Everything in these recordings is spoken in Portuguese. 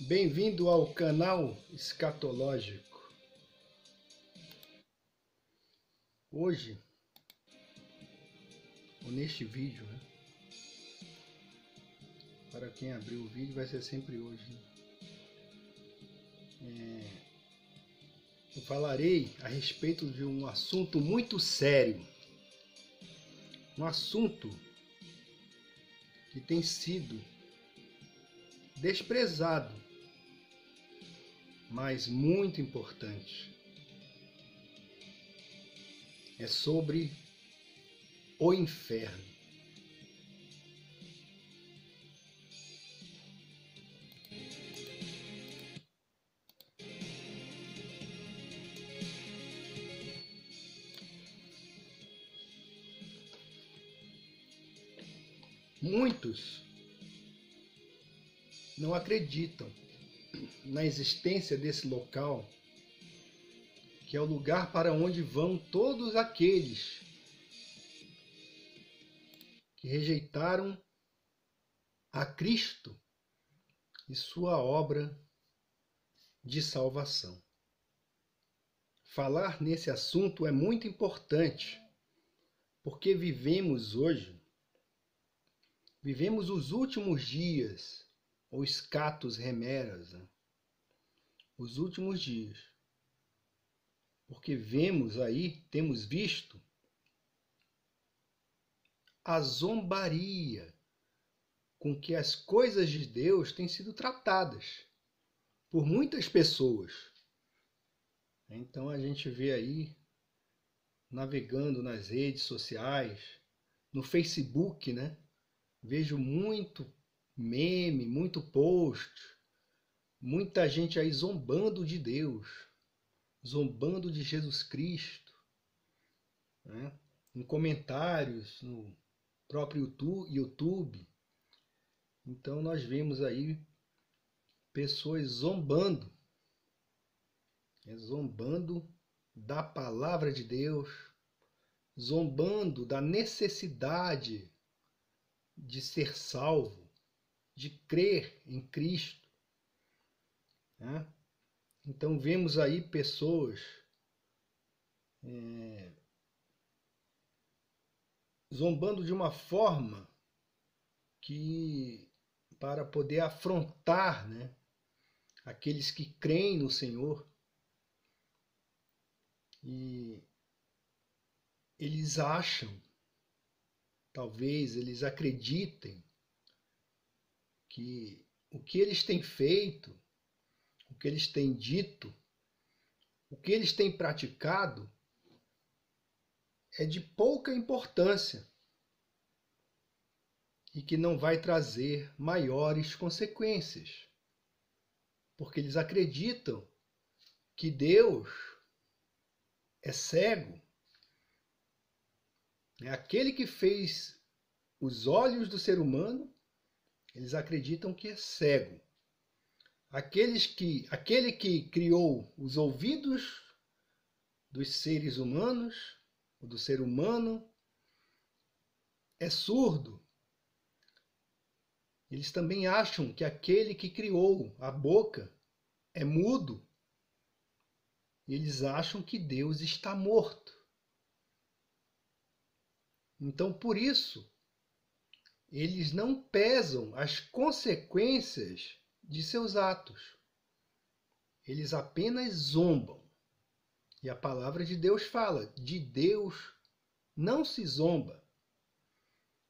Bem-vindo ao canal Escatológico. Hoje, ou neste vídeo, para quem abriu o vídeo vai ser sempre hoje, eu falarei a respeito de um assunto muito sério, um assunto que tem sido desprezado, mas muito importante. É sobre o inferno. Muitos não acreditam na existência desse local, que é o lugar para onde vão todos aqueles que rejeitaram a Cristo e sua obra de salvação. Falar nesse assunto é muito importante, porque vivemos os últimos dias, ou escatos remeras, os últimos dias. Porque temos visto a zombaria com que as coisas de Deus têm sido tratadas por muitas pessoas. Então a gente vê aí, navegando nas redes sociais, no Facebook, vejo muito meme, muito post, muita gente aí zombando de Deus, zombando de Jesus Cristo, em comentários no próprio YouTube. Então nós vemos aí pessoas zombando da palavra de Deus, zombando da necessidade de ser salvo, de crer em Cristo. Então vemos aí pessoas zombando de uma forma que, para poder afrontar aqueles que creem no Senhor, e eles acham, talvez eles acreditem, que o que eles têm feito, o que eles têm dito, o que eles têm praticado é de pouca importância e que não vai trazer maiores consequências, porque eles acreditam que Deus é cego. Aquele que fez os olhos do ser humano, eles acreditam que é cego. Aquele que criou os ouvidos dos seres humanos, do ser humano, é surdo. Eles também acham que aquele que criou a boca é mudo. Eles acham que Deus está morto. Então, por isso, eles não pesam as consequências de seus atos. Eles apenas zombam. E a palavra de Deus fala, de Deus não se zomba.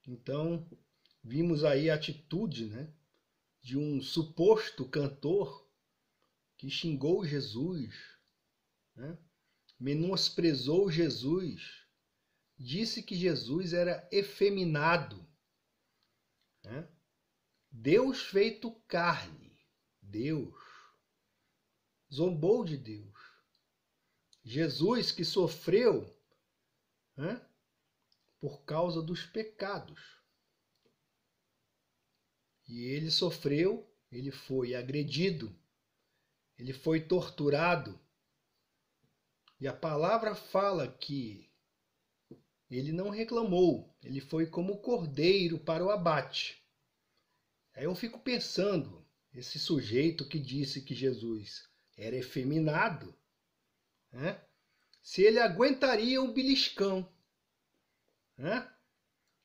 Então, vimos aí a atitude de um suposto cantor que xingou Jesus, menosprezou Jesus, disse que Jesus era efeminado. Deus feito carne, Deus, zombou de Deus. Jesus que sofreu por causa dos pecados. E ele sofreu, ele foi agredido, ele foi torturado. E a palavra fala que ele não reclamou, ele foi como cordeiro para o abate. Aí eu fico pensando, esse sujeito que disse que Jesus era efeminado, né? Se ele aguentaria um beliscão, né?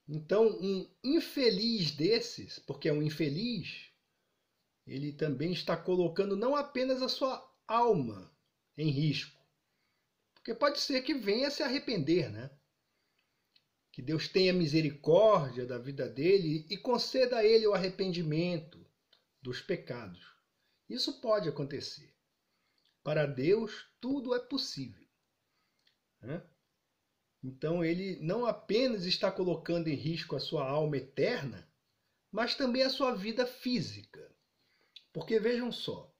Então, um infeliz desses, porque é um infeliz, ele também está colocando não apenas a sua alma em risco, porque pode ser que venha a se arrepender, né? Que Deus tenha misericórdia da vida dele e conceda a ele o arrependimento dos pecados. Isso pode acontecer. Para Deus, tudo é possível, né? Então, ele não apenas está colocando em risco a sua alma eterna, mas também a sua vida física. Porque vejam só,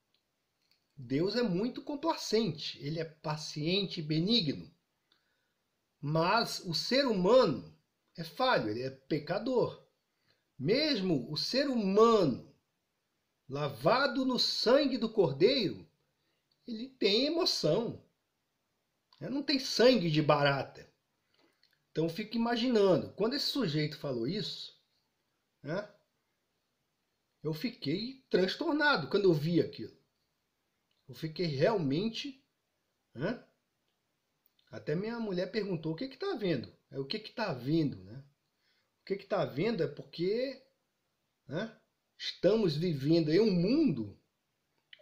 Deus é muito complacente, ele é paciente e benigno. Mas o ser humano é falho, ele é pecador. Mesmo o ser humano, lavado no sangue do Cordeiro, ele tem emoção. Não tem sangue de barata. Então eu fico imaginando, quando esse sujeito falou isso, né, eu fiquei transtornado quando eu vi aquilo. Eu fiquei realmente... Né, até minha mulher perguntou, o que está vendo? O que está vendo? Né? O que está vendo é porque, né, estamos vivendo em um mundo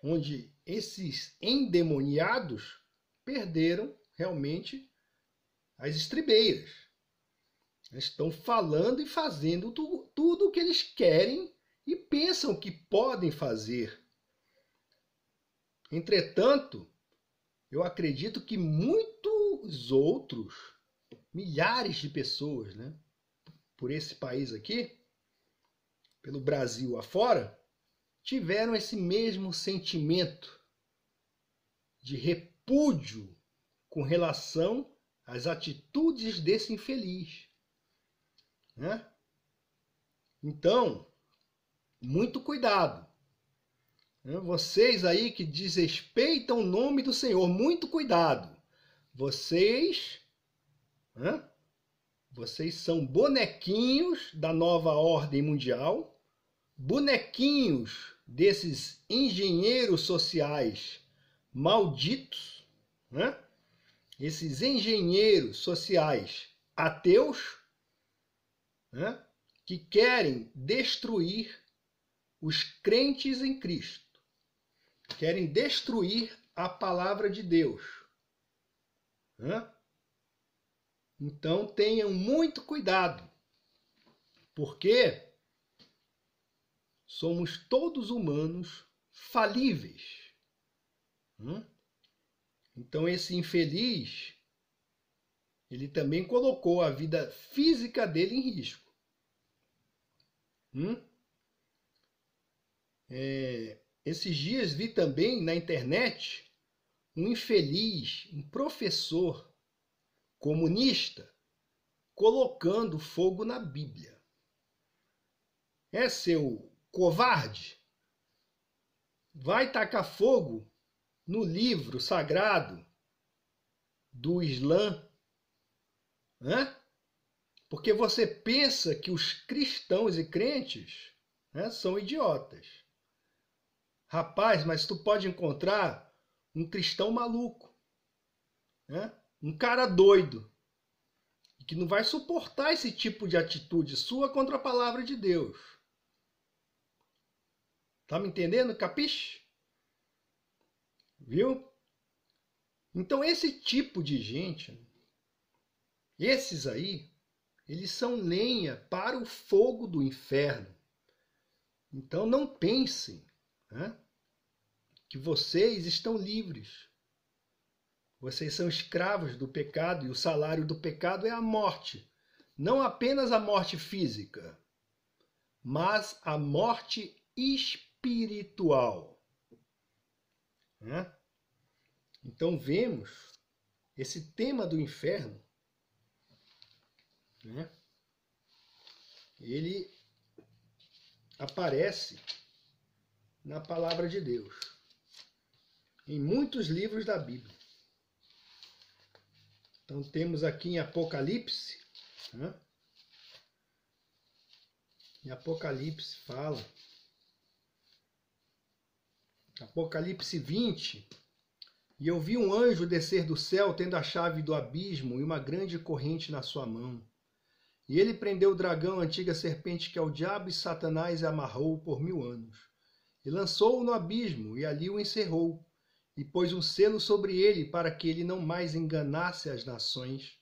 onde esses endemoniados perderam realmente as estribeiras. Eles estão falando e fazendo tudo o que eles querem e pensam que podem fazer. Entretanto, eu acredito que muitos outros, milhares de pessoas, né, por esse país aqui, pelo Brasil afora, tiveram esse mesmo sentimento de repúdio com relação às atitudes desse infeliz, né? Então, muito cuidado. Vocês aí que desrespeitam o nome do Senhor, muito cuidado. Vocês são bonequinhos da nova ordem mundial, bonequinhos desses engenheiros sociais malditos, né? Esses engenheiros sociais ateus, né, que querem destruir os crentes em Cristo, querem destruir a palavra de Deus, né? Então tenham muito cuidado, porque somos todos humanos falíveis. Então esse infeliz, ele também colocou a vida física dele em risco. Esses dias vi também na internet um infeliz, um professor comunista, colocando fogo na Bíblia. Seu covarde, vai tacar fogo no livro sagrado do Islã, né? Porque você pensa que os cristãos e crentes, né, são idiotas. Rapaz, mas tu pode encontrar um cristão maluco, né? Um cara doido, que não vai suportar esse tipo de atitude sua contra a palavra de Deus. Tá me entendendo? Capiche? Viu? Então esse tipo de gente, esses aí, eles são lenha para o fogo do inferno. Então não pensem, né, que vocês estão livres. Vocês são escravos do pecado e o salário do pecado é a morte. Não apenas a morte física, mas a morte espiritual. Né? Então vemos esse tema do inferno, né? Ele aparece na palavra de Deus, em muitos livros da Bíblia. Então temos aqui em Apocalipse, né? Em Apocalipse fala Apocalipse 20. E eu vi um anjo descer do céu, tendo a chave do abismo e uma grande corrente na sua mão. E ele prendeu o dragão, a antiga serpente, que é o diabo e Satanás, e amarrou-o por 1000 anos. E lançou-o no abismo, e ali o encerrou, e pôs um selo sobre ele, para que ele não mais enganasse as nações,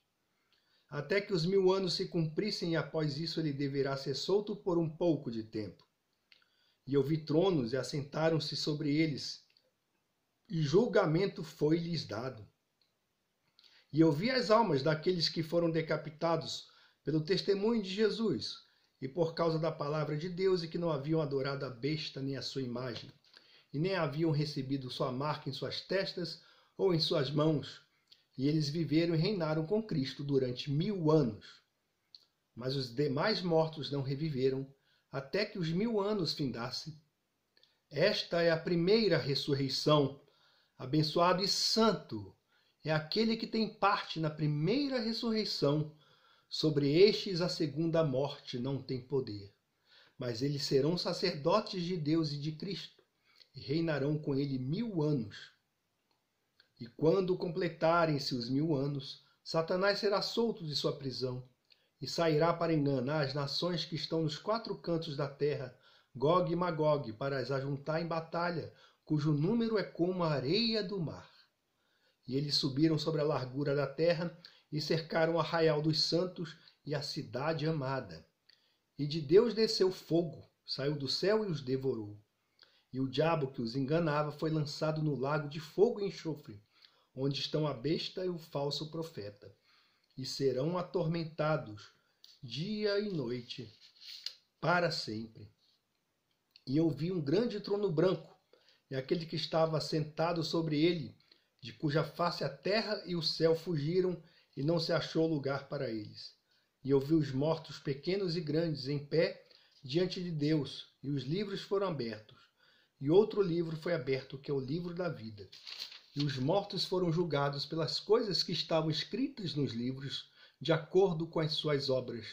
até que os 1000 anos se cumprissem, e após isso ele deverá ser solto por um pouco de tempo. E eu vi tronos, e assentaram-se sobre eles, e julgamento foi-lhes dado. E eu vi as almas daqueles que foram decapitados pelo testemunho de Jesus, e por causa da palavra de Deus, e que não haviam adorado a besta nem a sua imagem, e nem haviam recebido sua marca em suas testas ou em suas mãos. E eles viveram e reinaram com Cristo durante 1000 anos. Mas os demais mortos não reviveram, até que os 1000 anos findassem. Esta é a primeira ressurreição. Abençoado e santo é aquele que tem parte na primeira ressurreição. Sobre estes a segunda morte não tem poder, mas eles serão sacerdotes de Deus e de Cristo, e reinarão com ele 1000 anos. E quando completarem-se os 1000 anos, Satanás será solto de sua prisão, e sairá para enganar as nações que estão nos 4 cantos da terra, Gog e Magog, para as ajuntar em batalha, cujo número é como a areia do mar. E eles subiram sobre a largura da terra e cercaram o arraial dos santos e a cidade amada. E de Deus desceu fogo, saiu do céu e os devorou. E o diabo que os enganava foi lançado no lago de fogo e enxofre, onde estão a besta e o falso profeta, e serão atormentados dia e noite para sempre. E eu vi um grande trono branco, e aquele que estava sentado sobre ele, de cuja face a terra e o céu fugiram, e não se achou lugar para eles. E eu vi os mortos pequenos e grandes em pé diante de Deus, e os livros foram abertos. E outro livro foi aberto, que é o livro da vida. E os mortos foram julgados pelas coisas que estavam escritas nos livros, de acordo com as suas obras.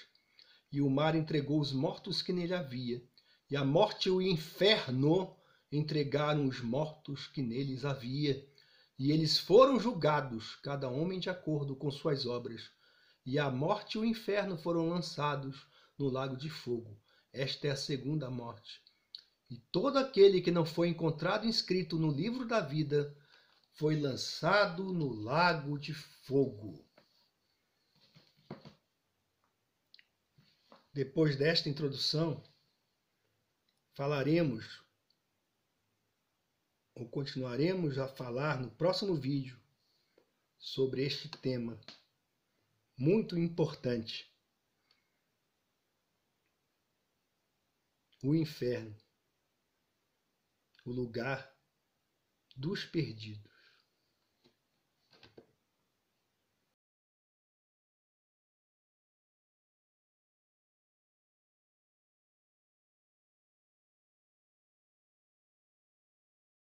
E o mar entregou os mortos que nele havia, e a morte e o inferno entregaram os mortos que neles havia. E eles foram julgados, cada homem de acordo com suas obras. E a morte e o inferno foram lançados no lago de fogo. Esta é a segunda morte. E todo aquele que não foi encontrado inscrito no livro da vida foi lançado no lago de fogo. Depois desta introdução, continuaremos a falar no próximo vídeo sobre este tema muito importante: o inferno, o lugar dos perdidos.